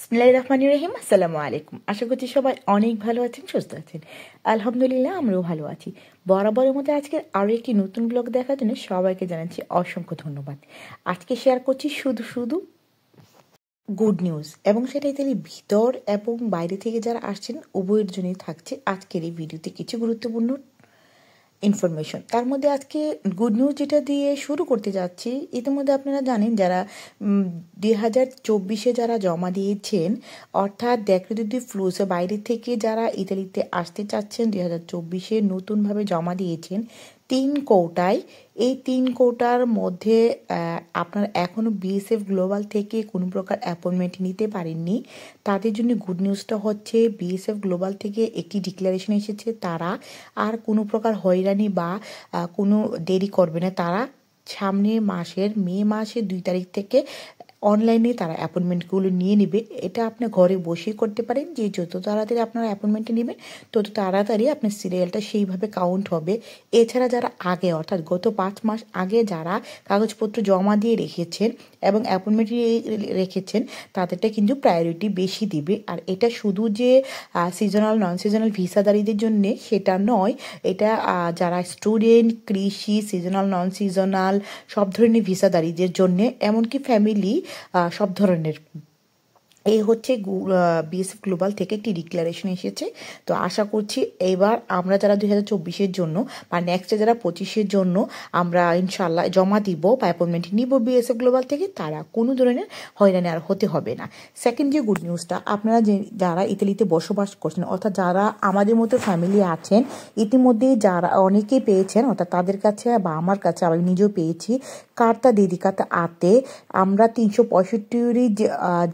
বিসমিল্লাহির রহমানির রহিম। আসসালামু আলাইকুম। আশা করছি সবাই অনেক ভালো আছেন, সুস্থ আছেন। আলহামদুলিল্লাহ, আমরাও ভালো আছি। বরাবরের মধ্যে আজকে আরও একটি নতুন ব্লগ দেখার জন্য সবাইকে জানাচ্ছি অসংখ্য ধন্যবাদ। আজকে শেয়ার করছি শুধু গুড নিউজ, এবং সেটা ইতালির ভিতর এবং বাইরে থেকে যারা আসছেন উভয়ের জন্যই থাকছে আজকের এই ভিডিওতে কিছু গুরুত্বপূর্ণ ইনফরমেশন। তার মধ্যে আজকে গুড নিউজ যেটা দিয়ে শুরু করতে যাচ্ছি, ইতিমধ্যে আপনারা জানেন যারা 2024 যারা জমা দিয়েছেন, অর্থাৎ দেখরুদি ফ্লুসে বাইরে থেকে যারা ইতালিতে আসতে চাচ্ছেন 2024 নতুনভাবে জমা দিয়েছেন 3 কোটায়। এই 3 কোটার মধ্যে আপনার এখনও বিএসএফ গ্লোবাল থেকে কোনো প্রকার অ্যাপয়েন্টমেন্ট নিতে পারেননি, তাদের জন্য গুড নিউজটা হচ্ছে বিএসএফ গ্লোবাল থেকে একটি ডিক্লারেশন এসেছে, তারা আর কোনো প্রকার হয়রানি বা কোনো দেরি করবে না। তারা সামনের মাসের মে মাসের 2 তারিখ থেকে অনলাইনে তারা অ্যাপয়েন্টমেন্টগুলো নিয়ে নেবে। এটা আপনি ঘরে বসেই করতে পারেন, যে যত তাড়াতাড়ি আপনারা অ্যাপয়েন্টমেন্টটা নেবেন তত তাড়াতাড়ি আপনার সিরিয়ালটা সেইভাবে কাউন্ট হবে। এছাড়া যারা আগে অর্থাৎ গত 5 মাস আগে যারা কাগজপত্র জমা দিয়ে রেখেছেন এবং অ্যাপয়েন্টমেন্ট রেখেছেন তাদেরটা কিন্তু প্রায়োরিটি বেশি দিবে। আর এটা শুধু যে সিজনাল নন সিজনাল ভিসাদারীদের জন্যে সেটা নয়, এটা যারা স্টুডেন্ট, কৃষি, সিজনাল নন সিজনাল সব ধরনের ভিসাদারীদের জন্যে, এমনকি ফ্যামিলি সব ধরনের। এই হচ্ছে বিএসএফ গ্লোবাল থেকে একটি ডিক্লারেশন এসেছে। তো আশা করছি এবার আমরা যারা 2024 জন্য বা নেক্সটে যারা 25 জন্য আমরা ইনশাল্লাহ জমা দিব বা অ্যাপয়েন্টমেন্ট নিব বিএসএফ গ্লোবাল থেকে, তারা কোনো ধরনের হয়রানি আর হতে হবে না। সেকেন্ড যে গুড নিউজটা, আপনারা যারা ইতালিতে বসবাস করছেন অর্থাৎ যারা আমাদের মতো ফ্যামিলি আছেন, ইতিমধ্যেই যারা অনেকেই পেয়েছেন, অর্থাৎ তাদের কাছে বা আমার কাছে আমি নিজেও পেয়েছি কার্তা দিদিকাতা আতে আমরা 365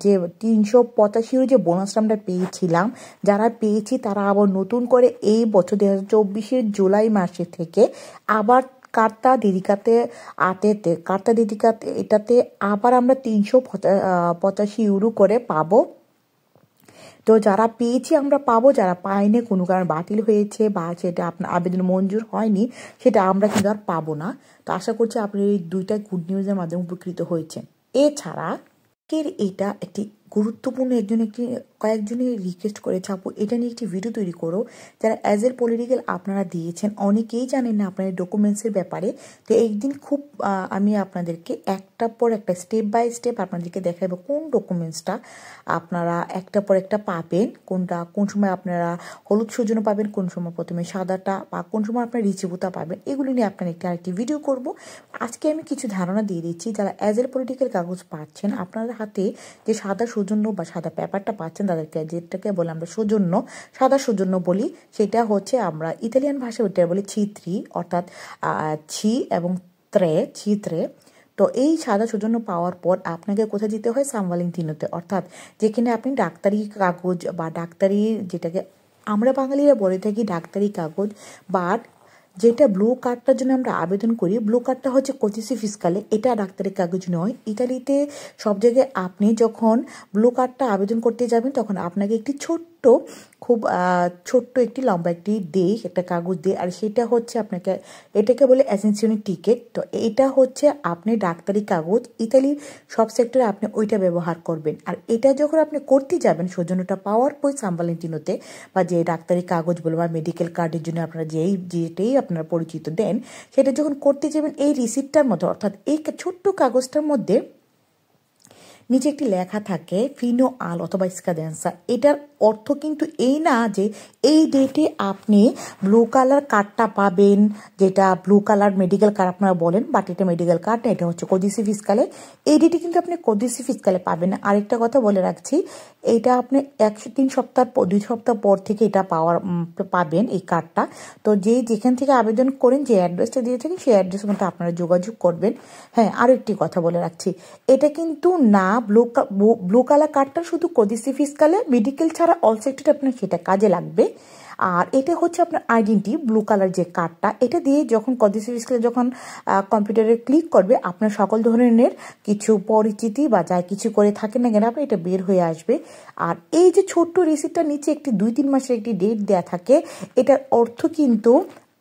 যে 385 যে বোনাসটা আমরা পেয়েছিলাম, যারা পেয়েছি তারা আবার নতুন করে এই বছর 2024 জুলাই মাসে থেকে আবার কার্তা দিদিকাতে এটাতে আবার আমরা 385 ইউরো করে পাবো। তো যারা পেয়েছি আমরা পাবো, যারা পাইনি কোনো কারণে বাতিল হয়েছে বা সেটা আপনার আবেদন মঞ্জুর হয়নি, সেটা আমরা কিন্তু আর পাবো না। তো আশা করছি আপনি এই দুইটা গুড নিউজের মাধ্যমে উপকৃত হয়েছেন। এছাড়া এটা একটি গুরুত্বপূর্ণ কয়েকজনই রিকোয়েস্ট করেছে, আপু এটা নিয়ে একটি ভিডিও তৈরি করো। যারা অ্যাজ এ পলিটিক্যাল আপনারা দিয়েছেন, অনেকেই জানেন না আপনাদের ডকুমেন্টসের ব্যাপারে। তো একদিন খুব আমি আপনাদেরকে একটার পর একটা স্টেপ বাই স্টেপ আপনাদেরকে দেখাবো কোন ডকুমেন্টসটা আপনারা একটার পর একটা পাবেন, কোন সময় আপনারা হলুদ সৌজন্য পাবেন, কোন সময় প্রথমে সাদাটা বা কোন সময় আপনার রিচিভুতা পাবেন। এগুলি নিয়ে আপনার আরেকটি ভিডিও করব। আজকে আমি কিছু ধারণা দিয়ে দিচ্ছি, যারা অ্যাজ এ পলিটিক্যাল কাগজ পাচ্ছেন, আপনার হাতে যে সাদা সৌজন্য বা সাদা পেপারটা পাচ্ছেন, তাদেরকে যেটাকে বলে আমরা সৌজন্য, সাদা সৌজন্য বলি, সেটা হচ্ছে আমরা ইতালিয়ান ভাষায় ওইটা বলি ছি3, অর্থাৎ ছি এবং ছি3। তো এই সাদা সৌজন্য পাওয়ার পর আপনাকে কোথায় যেতে হয়? সান ভালেন্টিনোতে, অর্থাৎ যেখানে আপনি ডাক্তারি কাগজ বা ডাক্তারি, যেটাকে আমরা বাঙালিরা বলে থাকি ডাক্তারি কাগজ, বাট যেটা ব্লু কার্ডটার জন্য আমরা আবেদন করি, ব্লু কার্ডটা হচ্ছে কোচিসি ফিসকালে, এটা ডাক্তারি কাগজ নয়। ইতালিতে সব জায়গায় আপনি যখন ব্লু কার্ডটা আবেদন করতে যাবেন তখন আপনাকে একটি খুব ছোট্ট একটি লম্বা একটি একটা কাগজ দেয়, আর সেটা হচ্ছে আপনাকে, এটাকে বলে অ্যাসেনসিওনি টিকেট। তো এটা হচ্ছে আপনি ডাক্তারি কাগজ, ইতালির সব সেক্টরে আপনি ওইটা ব্যবহার করবেন। আর এটা যখন আপনি করতে যাবেন সৌজন্যটা পাওয়ার পর সান ভালেন্টিনোতে, বা যে ডাক্তারি কাগজ বলবো বা মেডিকেল কার্ডের জন্য আপনারা যেটাই আপনারা পরিচিত দেন, সেটা যখন করতে যাবেন এই রিসিপ্টটার মধ্যে, অর্থাৎ এই ছোট্ট কাগজটার মধ্যে নিচে একটি লেখা থাকে ফিনো আল অথবা স্কাদেন্সা। এটার অর্থ কিন্তু এই না যে এই ডেটে আপনি ব্লু কালার কার্ডটা পাবেন, যেটা ব্লু কালার মেডিকেল কার্ড আপনারা বলেন, বাট এটা মেডিকেল কার্ড না, এটা হচ্ছে কোদিসি ফিসকালে। এই ডেটে কিন্তু আপনি কোদিসি ফিসকালে পাবেন না। আরেকটা কথা বলে রাখছি, এইটা আপনি 2 সপ্তাহ পর থেকে এটা পাবেন এই কার্ডটা। তো যেখান থেকে আবেদন করেন, যে অ্যাড্রেসটা দিয়ে থাকেন সেই অ্যাড্রেসের মধ্যে আপনারা যোগাযোগ করবেন। হ্যাঁ, আরও একটি কথা বলে রাখছি, এটা কিন্তু না ব্লু কালার কার্ডটা শুধু কোদিসি ফিসকালে, মেডিকেল ছাড়া অল সেক্টরে আপনার সেটা কাজে লাগবে। আর এটা হচ্ছে আপনার আইডেন্টি ব্লু কালার যে কার্ডটা, এটা দিয়ে যখন কোদিসি ফিসকালে যখন কম্পিউটারে ক্লিক করবে, আপনার সকল ধরনের কিছু পরিচিতি বা যা কিছু করে থাকেন না কেন আপনার এটা বের হয়ে আসবে। আর এই যে ছোট্ট রিসিপ্টটার নিচে একটি 2-3 মাসের একটি ডেট দেওয়া থাকে, এটার অর্থ কিন্তু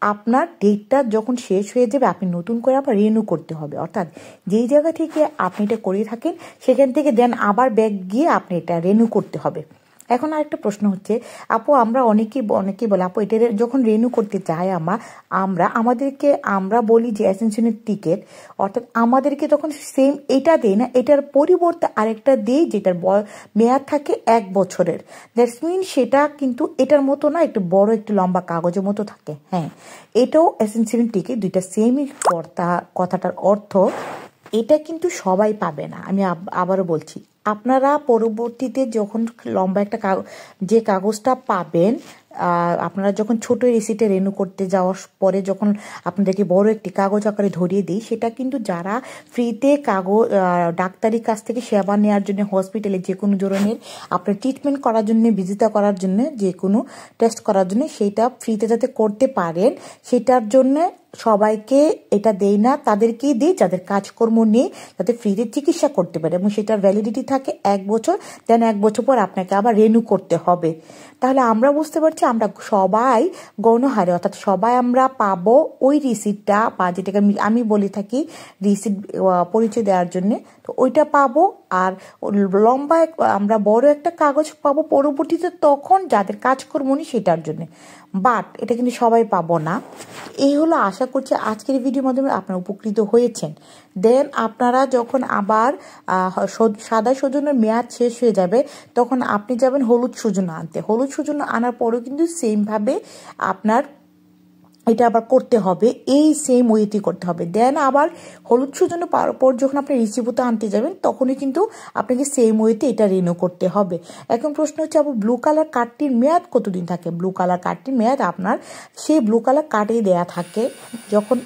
আপনার ডেটটা যখন শেষ হয়ে যাবে আপনি নতুন করে আবার রিনিউ করতে হবে। অর্থাৎ যেই জায়গা থেকে আপনি এটা করে থাকেন সেখান থেকে দেন আবার ব্যাক গিয়ে আপনি এটা রিনিউ করতে হবে। এখন আরেকটা প্রশ্ন হচ্ছে, আপু আমরা অনেকেই বলে আপু এটা যখন রিনিউ করতে যাই আমরা বলি যে অ্যাসেনশনের টিকিট, অর্থাৎ আমাদেরকে তখন সেম এটা দেয় না, এটার পরিবর্তে আরেকটা দেয় যেটার মেয়াদ থাকে 1 বছরের। দ্যাটস মিন সেটা কিন্তু এটার মতো না, একটু বড় একটু লম্বা কাগজের মতো থাকে। হ্যাঁ, এটাও অ্যাসেনশনের টিকিট, দুইটা সেমই কথাটার অর্থ এটা কিন্তু সবাই পাবে না। আমি আবারও বলছি, আপনারা পরবর্তীতে যখন লম্বা একটা যে কাগজটা পাবেন, আপনারা যখন ছোট রিসিটে রিনিউ করতে যাওয়ার পরে যখন আপনাদেরকে বড় একটি কাগজ আকারে ধরিয়ে দিই, সেটা কিন্তু যারা ফ্রিতে ডাক্তারি কাছ থেকে সেবা নেওয়ার জন্য হসপিটালে যে কোনো ধরনের আপনার ট্রিটমেন্ট করার জন্য, ভিজিট করার জন্য, যে কোনো টেস্ট করার জন্য সেটা ফ্রিতে যাতে করতে পারেন সেটার জন্য সবাইকে এটা দেই না, তাদেরকেই দিই যাদের কাজকর্ম নেই, যাতে ফ্রিতে চিকিৎসা করতে পারে এবং সেটার ভ্যালিডিটি থাকে 1 বছর। দেন 1 বছর পর আপনাকে আবার রিনিউ করতে হবে। তাহলে আমরা বুঝতে পারছি আমরা সবাই গণহারে, অর্থাৎ সবাই আমরা পাবো ওই রিসিটটা, বা যেটাকে আমি বলে থাকি রিসিট পরিচয় দেওয়ার জন্য, তো ওইটা পাবো। আর লম্বা আমরা বড় একটা কাগজ পাবো পরবর্তীতে তখন যাদের কাজকর্ম নেই সেটার জন্য, বাট এটা কিন্তু সবাই পাবো না। এই হলো, আশা করছি আজকের ভিডিওর মাধ্যমে আপনারা উপকৃত হয়েছেন। দেন আপনারা যখন আবার সাদা সৌজন্যের মেয়াদ শেষ হয়ে যাবে তখন আপনি যাবেন হলুদ সৌজন্য আনতে। হলুদ সৌজন্য আনার পরেও কিন্তু সেমভাবে আপনার এটা আবার করতে হবে, এই সেম ওয়েতে করতে হবে। দেন আবার হলুদ সৌজন্য পাওয়ার পর যখন আপনি রিসিপ্টটা আনতে যাবেন তখনই কিন্তু আপনাকে সেম ওয়েতে এটা রিনিউ করতে হবে। এখন প্রশ্ন হচ্ছে, আবার ব্লু কালার কার্ডটির মেয়াদ কতদিন থাকে? ব্লু কালার কার্ডটির মেয়াদ আপনার সেই ব্লু কালার কার্ডেই দেয়া থাকে। যখন